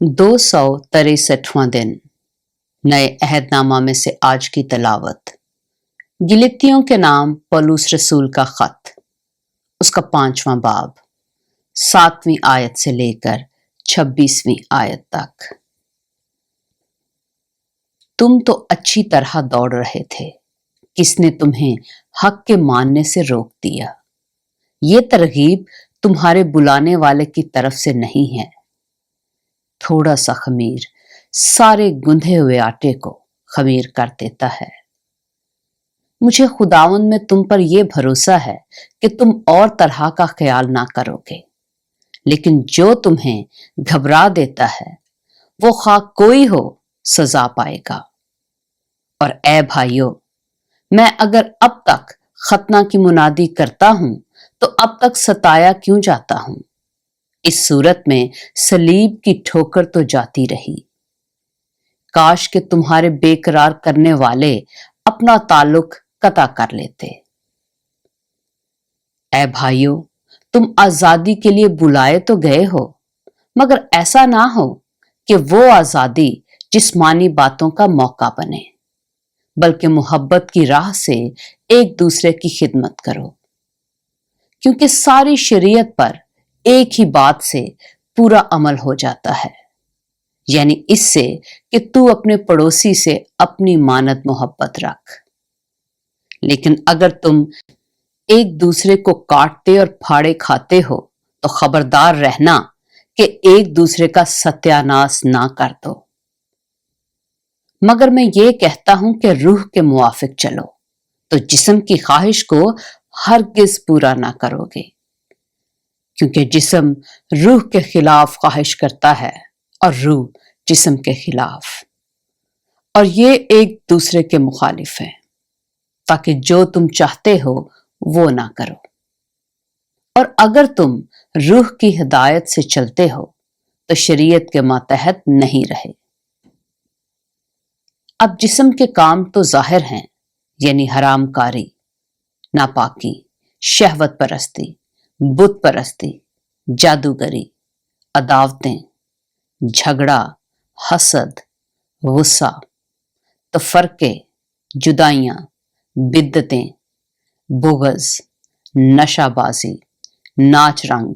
263वां दिन। नए अहदनामा में से आज की तलावत गिलितियों के नाम पौलुस रसूल का खत, उसका 5वां बाब, 7वीं आयत से लेकर 26वीं आयत तक। तुम तो अच्छी तरह दौड़ रहे थे, किसने तुम्हें हक के मानने से रोक दिया? ये तरगीब तुम्हारे बुलाने वाले की तरफ से नहीं है। थोड़ा सा खमीर सारे गुंधे हुए आटे को खमीर कर देता है। मुझे खुदावंद में तुम पर यह भरोसा है कि तुम और तरह का ख्याल ना करोगे, लेकिन जो तुम्हें घबरा देता है वो खा कोई हो सजा पाएगा। और ए भाइयों, मैं अगर अब तक खतना की मुनादी करता हूं तो अब तक सताया क्यों जाता हूं? इस सूरत में सलीब की ठोकर तो जाती रही। काश कि तुम्हारे बेकरार करने वाले अपना ताल्लुक कता कर लेते। ऐ भाइयों, तुम आजादी के लिए बुलाए तो गए हो, मगर ऐसा ना हो कि वो आजादी जिस्मानी बातों का मौका बने, बल्कि मोहब्बत की राह से एक दूसरे की खिदमत करो। क्योंकि सारी शरीयत पर एक ही बात से पूरा अमल हो जाता है, यानी इससे कि तू अपने पड़ोसी से अपनी मानद मोहब्बत रख। लेकिन अगर तुम एक दूसरे को काटते और फाड़े खाते हो तो खबरदार रहना कि एक दूसरे का सत्यानाश ना कर दो। मगर मैं ये कहता हूं कि रूह के मुआफिक चलो तो जिस्म की ख्वाहिश को हरगिज पूरा ना करोगे, क्योंकि जिस्म रूह के खिलाफ ख्वाहिश करता है और रूह जिस्म के खिलाफ, और ये एक दूसरे के मुखालिफ हैं, ताकि जो तुम चाहते हो वो ना करो। और अगर तुम रूह की हिदायत से चलते हो तो शरीयत के मातहत नहीं रहे। अब जिस्म के काम तो जाहिर हैं, यानी हरामकारी, नापाकी, शहवत परस्ती, बुत परस्ती, जादूगरी, अदावतें, झगड़ा, हसद, गुस्सा, तफरके, जुदाइयां, बिद्दतें, बुग़्ज़, नशाबाजी, नाच रंग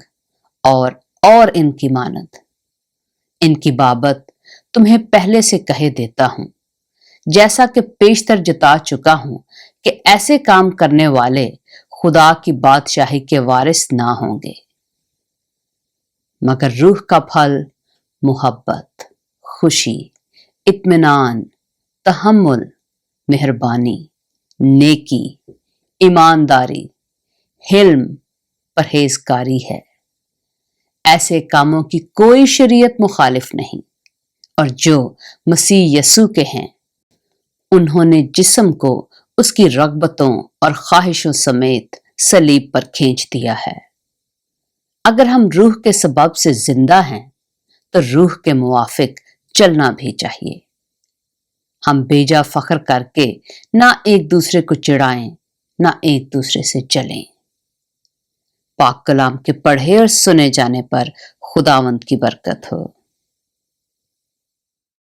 और इनकी मानद। इनकी बाबत तुम्हें पहले से कहे देता हूं, जैसा कि पेशतर जता चुका हूं कि ऐसे काम करने वाले खुदा की बादशाही के वारिस ना होंगे। मगर रूह का फल मोहब्बत, खुशी, इत्मीनान, तहम्मुल, मेहरबानी, नेकी, ईमानदारी, हिल्म, परहेजगारी है। ऐसे कामों की कोई शरीयत मुखालिफ नहीं, और जो मसीह यसू के हैं उन्होंने जिस्म को उसकी रगबतों और ख्वाहिशों समेत सलीब पर खींच दिया है। अगर हम रूह के सबब से जिंदा हैं तो रूह के मुवाफिक चलना भी चाहिए। हम बेजा फख्र करके ना एक दूसरे को चिढ़ाएं, ना एक दूसरे से जलें। पाक कलाम के पढ़े और सुने जाने पर खुदावंद की बरकत हो।